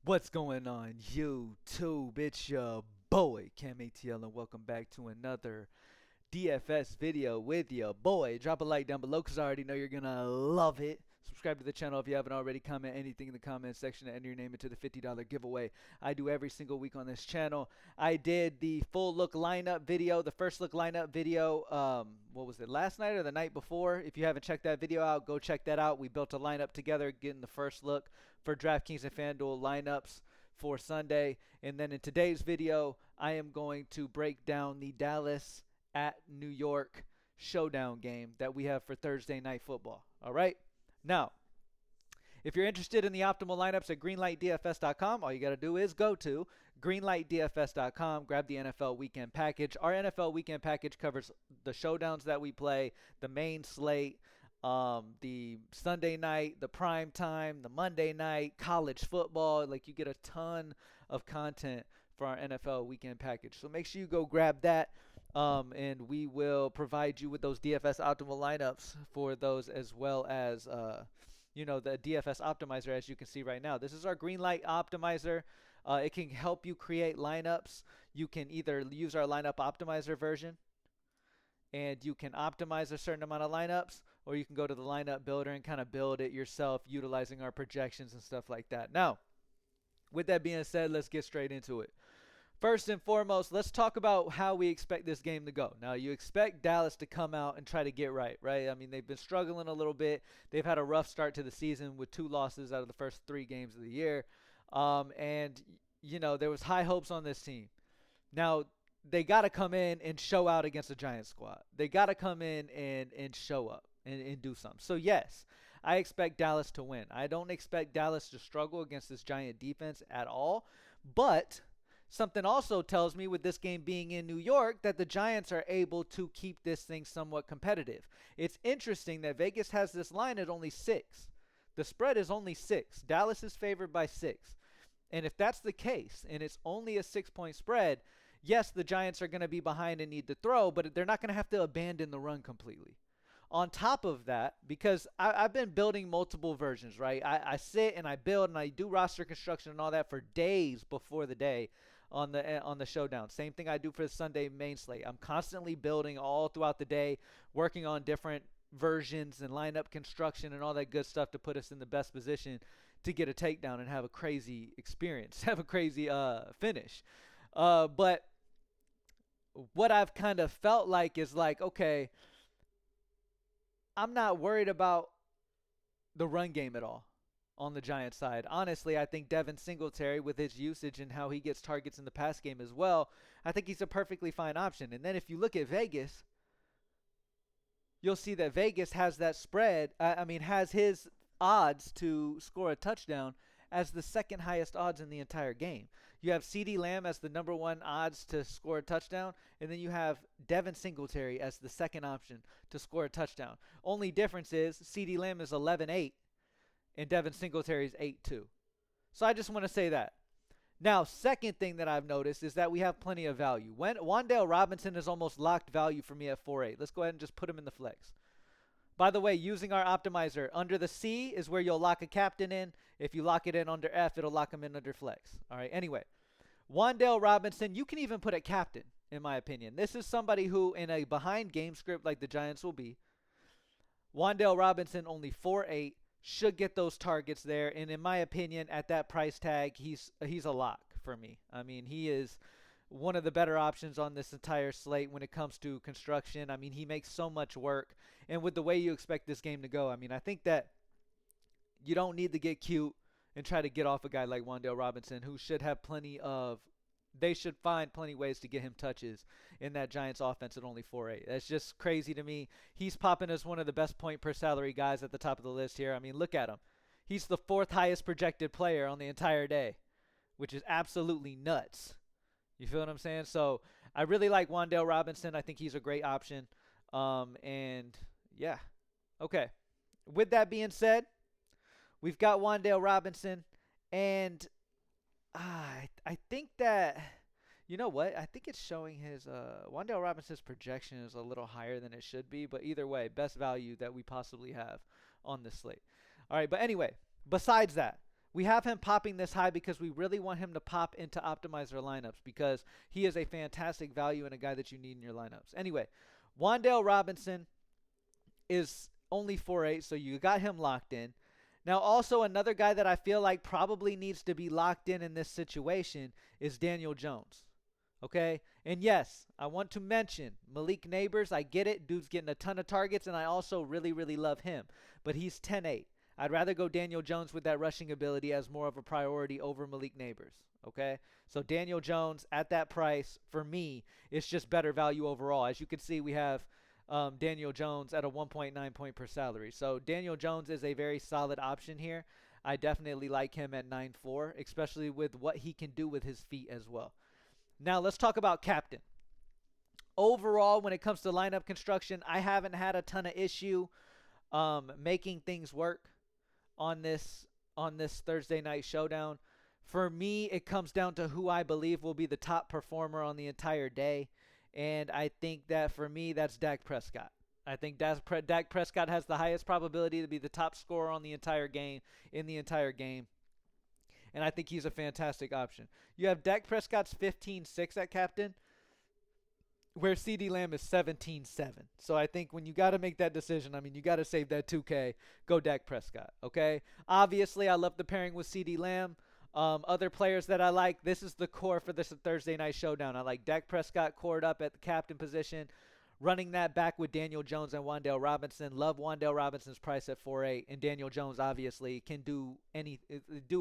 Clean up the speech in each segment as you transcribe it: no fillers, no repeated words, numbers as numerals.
What's going on, YouTube? It's your boy, CamATL, and welcome back to another DFS video with your boy. Drop a like down below because I already know you're going to love it. Subscribe to the channel if you haven't already. Comment anything in the comment section and enter your name into the $50 giveaway I do every single week on this channel. I did the full look lineup video, the first look lineup video, what was it, last night or the night before? If you haven't checked that video out, go check that out. We built a lineup together, getting the first look for Draftkings and FanDuel lineups for Sunday. And then in today's video, I am going to break down the Dallas at New York Showdown game that we have for Thursday Night Football. All right? Now, if you're interested in the optimal lineups at greenlightdfs.com, all you got to do is go to greenlightdfs.com, grab the NFL Weekend Package. Our NFL Weekend Package covers the showdowns that we play, the main slate, the Sunday night, the prime time, the Monday night, college football. Like, you get a ton of content for our NFL Weekend Package. So make sure you go grab that, and we will provide you with those DFS optimal lineups for those, as well as the DFS optimizer, as you can see right now. This is our green light optimizer. It can help you create lineups. You can either use our lineup optimizer version, and you can optimize a certain amount of lineups, or you can go to the lineup builder and kind of build it yourself utilizing our projections and stuff like that. Now, with that being said, let's get straight into it. First and foremost, let's talk about how we expect this game to go. Now, you expect Dallas to come out and try to get right? I mean, they've been struggling a little bit. They've had a rough start to the season with 2 losses out of the first 3 games of the year. There was high hopes on this team. Now, they got to come in and show out against a Giants squad. They got to come in and show up and do something. So, yes, I expect Dallas to win. I don't expect Dallas to struggle against this Giant defense at all. But something also tells me, with this game being in New York, that the Giants are able to keep this thing somewhat competitive. It's interesting that Vegas has this line at only 6. The spread is only 6. Dallas is favored by 6. And if that's the case, and it's only a 6-point spread, yes, the Giants are going to be behind and need to throw, but they're not going to have to abandon the run completely. On top of that, because I've been building multiple versions, right? I sit and I build and I do roster construction and all that for days before the day on the showdown. Same thing I do for the Sunday main slate. I'm constantly building all throughout the day, working on different versions and lineup construction and all that good stuff to put us in the best position to get a takedown and have a crazy experience, have a crazy finish. But what I've kind of felt like is like, okay, I'm not worried about the run game at all on the Giants side. Honestly, I think Devin Singletary, with his usage and how he gets targets in the pass game as well, I think he's a perfectly fine option. And then if you look at Vegas, you'll see that Vegas has that spread, has his odds to score a touchdown as the second highest odds in the entire game. You have CeeDee Lamb as the number 1 odds to score a touchdown, and then you have Devin Singletary as the second option to score a touchdown. Only difference is CeeDee Lamb is 11-8, and Devin Singletary is 8-2. So I just want to say that. Now, second thing that I've noticed is that we have plenty of value. Wan'Dale Robinson is almost locked value for me at 4.8. Let's go ahead and just put him in the flex. By the way, using our optimizer, under the C is where you'll lock a captain in. If you lock it in under F, it'll lock him in under flex. All right, anyway. Wan'Dale Robinson, you can even put at captain, in my opinion. This is somebody who, in a behind game script like the Giants will be, Wan'Dale Robinson, only 4.8, should get those targets there. And in my opinion, at that price tag, he's a lock for me. I mean, he is one of the better options on this entire slate when it comes to construction. I mean, he makes so much work. And with the way you expect this game to go, I mean, I think that you don't need to get cute and try to get off a guy like Wan'Dale Robinson, who should have they should find plenty ways to get him touches in that Giants offense at only 4.8. That's just crazy to me. He's popping as one of the best point per salary guys at the top of the list here. I mean, look at him. He's the 4th highest projected player on the entire day, which is absolutely nuts. You feel what I'm saying? So I really like Wan'Dale Robinson. I think he's a great option. And yeah. Okay. With that being said, we've got Wan'Dale Robinson, and I think that, you know what? I think it's showing his Wan'Dale Robinson's projection is a little higher than it should be, but either way, best value that we possibly have on this slate. All right, but anyway, besides that, We have him popping this high because we really want him to pop into optimizer lineups because he is a fantastic value and a guy that you need in your lineups. Anyway, Wan'Dale Robinson is only 4.8, so you got him locked in. Now, also another guy that I feel like probably needs to be locked in this situation is Daniel Jones. Okay? And yes, I want to mention Malik Neighbors. I get it. Dude's getting a ton of targets, and I also really, really love him. But he's 10.8. I'd rather go Daniel Jones with that rushing ability as more of a priority over Malik Neighbors. Okay? So Daniel Jones at that price, for me, is just better value overall. As you can see, we have Daniel Jones at a 1.9 point per salary. So Daniel Jones is a very solid option here. I definitely like him at 9.4, especially with what he can do with his feet as well. Now let's talk about captain. Overall, when it comes to lineup construction, I haven't had a ton of issue making things work on this Thursday night showdown. For me, it comes down to who I believe will be the top performer on the entire day. And I think that for me, that's Dak Prescott. I think Dak Prescott has the highest probability to be the top scorer on the entire game, And I think he's a fantastic option. You have Dak Prescott's 15.6 at captain, where CeeDee Lamb is 17.7. So I think when you got to make that decision, I mean, you got to save that 2K, go Dak Prescott, okay? Obviously, I love the pairing with CeeDee Lamb. Other players that I like, this is the core for this Thursday night showdown. I like Dak Prescott cored up at the captain position, running that back with Daniel Jones and Wan'Dale Robinson. Love Wan'Dale Robinson's price at 4.8, and Daniel Jones obviously can do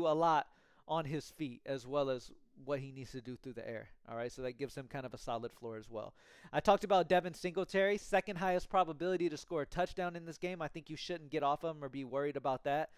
a lot on his feet as well as what he needs to do through the air. All right, so that gives him kind of a solid floor as well. I talked about Devin Singletary, second highest probability to score a touchdown in this game. I think you shouldn't get off him or be worried about that.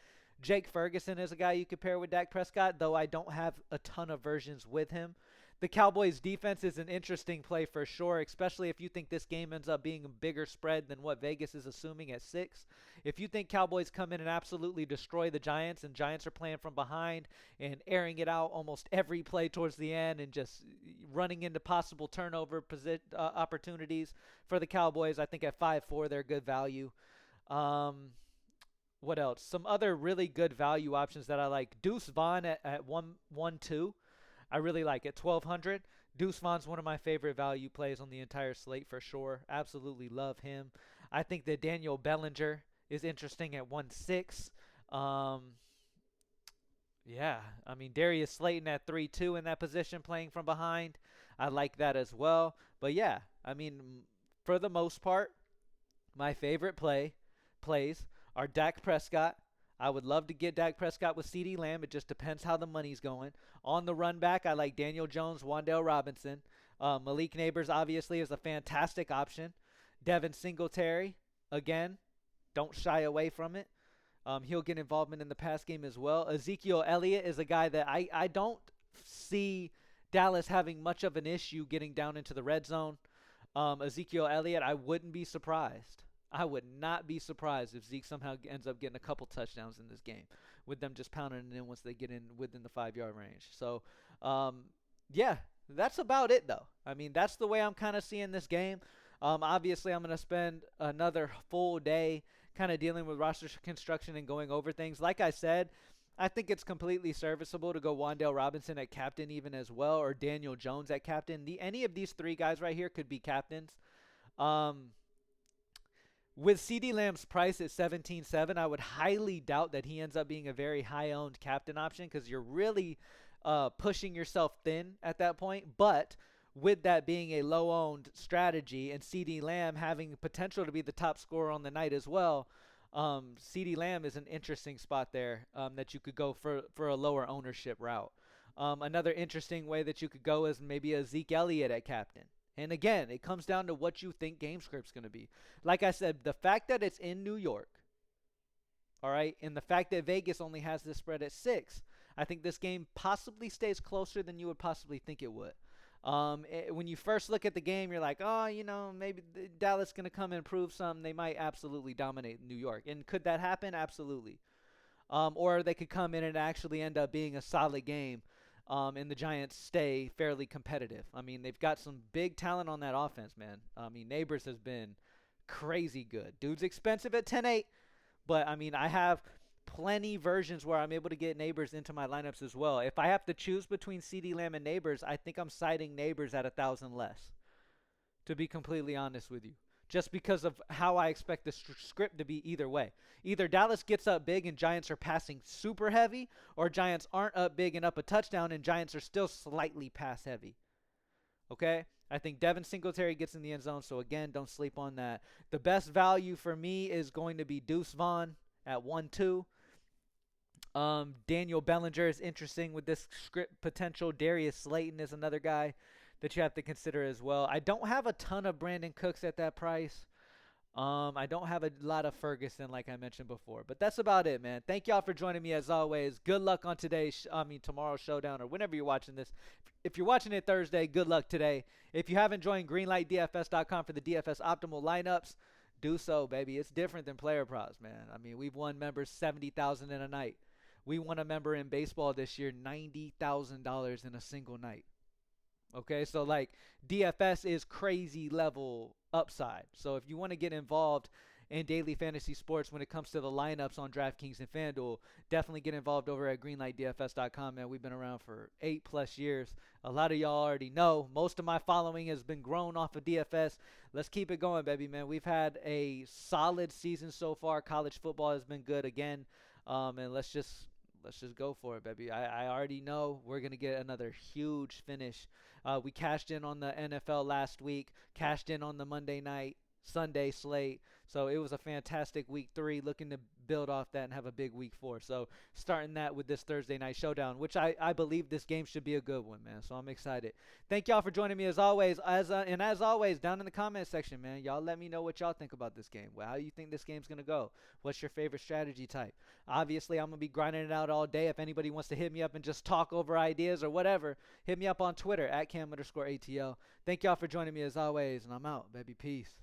Jake Ferguson is a guy you could pair with Dak Prescott, though I don't have a ton of versions with him. The Cowboys defense is an interesting play for sure, especially if you think this game ends up being a bigger spread than what Vegas is assuming at 6. If you think Cowboys come in and absolutely destroy the Giants, and Giants are playing from behind and airing it out almost every play towards the end and just running into possible turnover opportunities for the Cowboys, I think at 5.4 they're good value. What else? Some other really good value options that I like. Deuce Vaughn at 1.12. I really like it. 1,200. Deuce Vaughn's one of my favorite value plays on the entire slate for sure. Absolutely love him. I think that Daniel Bellinger is interesting at 1.6. Yeah, I mean, Darius Slayton at 3.2 in that position playing from behind. I like that as well. But yeah, I mean, for the most part, my favorite plays are Dak Prescott. I would love to get Dak Prescott with CeeDee Lamb. It just depends how the money's going. On the run back, I like Daniel Jones, Wan'Dale Robinson. Malik Neighbors, obviously, is a fantastic option. Devin Singletary, again, don't shy away from it. He'll get involvement in the pass game as well. Ezekiel Elliott is a guy that I don't see Dallas having much of an issue getting down into the red zone. Ezekiel Elliott, I wouldn't be surprised. I would not be surprised if Zeke somehow ends up getting a couple touchdowns in this game with them just pounding it in once they get in within the 5-yard range. So, yeah, that's about it, though. I mean, that's the way I'm kind of seeing this game. Obviously, I'm going to spend another full day kind of dealing with roster construction and going over things. Like I said, I think it's completely serviceable to go Wan'Dale Robinson at captain even as well, or Daniel Jones at captain. Any of these three guys right here could be captains. With CeeDee Lamb's price at 17.7, I would highly doubt that he ends up being a very high-owned captain option because you're really pushing yourself thin at that point. But with that being a low-owned strategy and CeeDee Lamb having potential to be the top scorer on the night as well, CeeDee Lamb is an interesting spot there that you could go for a lower ownership route. Another interesting way that you could go is maybe a Zeke Elliott at captain. And again, it comes down to what you think game script's going to be. Like I said, the fact that it's in New York, all right, and the fact that Vegas only has this spread at 6, I think this game possibly stays closer than you would possibly think it would. When you first look at the game, you're like, oh, maybe Dallas going to come and prove something. They might absolutely dominate New York. And could that happen? Absolutely. Or they could come in and actually end up being a solid game. And the Giants stay fairly competitive. I mean, they've got some big talent on that offense, man. I mean, Neighbors has been crazy good. Dude's expensive at 10.8, but I mean, I have plenty versions where I'm able to get Neighbors into my lineups as well. If I have to choose between CeeDee Lamb and Neighbors, I think I'm siding Neighbors at 1,000 less, to be completely honest with you. Just because of how I expect the script to be either way. Either Dallas gets up big and Giants are passing super heavy, or Giants aren't up big and up a touchdown and Giants are still slightly pass heavy. Okay? I think Devin Singletary gets in the end zone, so again, don't sleep on that. The best value for me is going to be Deuce Vaughn at 1-2. Daniel Bellinger is interesting with this script potential. Darius Slayton is another guy that you have to consider as well. I don't have a ton of Brandon Cooks at that price. I don't have a lot of Ferguson like I mentioned before, but that's about it, man. Thank y'all for joining me as always. Good luck on tomorrow's Showdown or whenever you're watching this. If you're watching it Thursday, good luck today. If you haven't joined greenlightdfs.com for the DFS optimal lineups, do so, baby. It's different than player props, man. I mean, we've won members $70,000 in a night. We won a member in baseball this year $90,000 in a single night. Okay, so like DFS is crazy level upside. So if you want to get involved in daily fantasy sports when it comes to the lineups on DraftKings and FanDuel, definitely get involved over at greenlightdfs.com, man. We've been around for 8+ years. A lot of y'all already know. Most of my following has been grown off of DFS. Let's keep it going, baby, man. We've had a solid season so far. College football has been good again. And let's just go for it, baby. I already know we're going to get another huge finish. We cashed in on the NFL last week, cashed in on the Monday night, Sunday slate. So it was a fantastic week 3, looking to build off that and have a big week 4. So starting that with this Thursday night showdown, which I believe this game should be a good one, man. So I'm excited. Thank y'all for joining me as always. As always, down in the comment section, man, y'all let me know what y'all think about this game. How you think this game's going to go? What's your favorite strategy type? Obviously, I'm going to be grinding it out all day. If anybody wants to hit me up and just talk over ideas or whatever, hit me up on Twitter at @cam_ATL. Thank y'all for joining me as always, and I'm out, baby. Peace.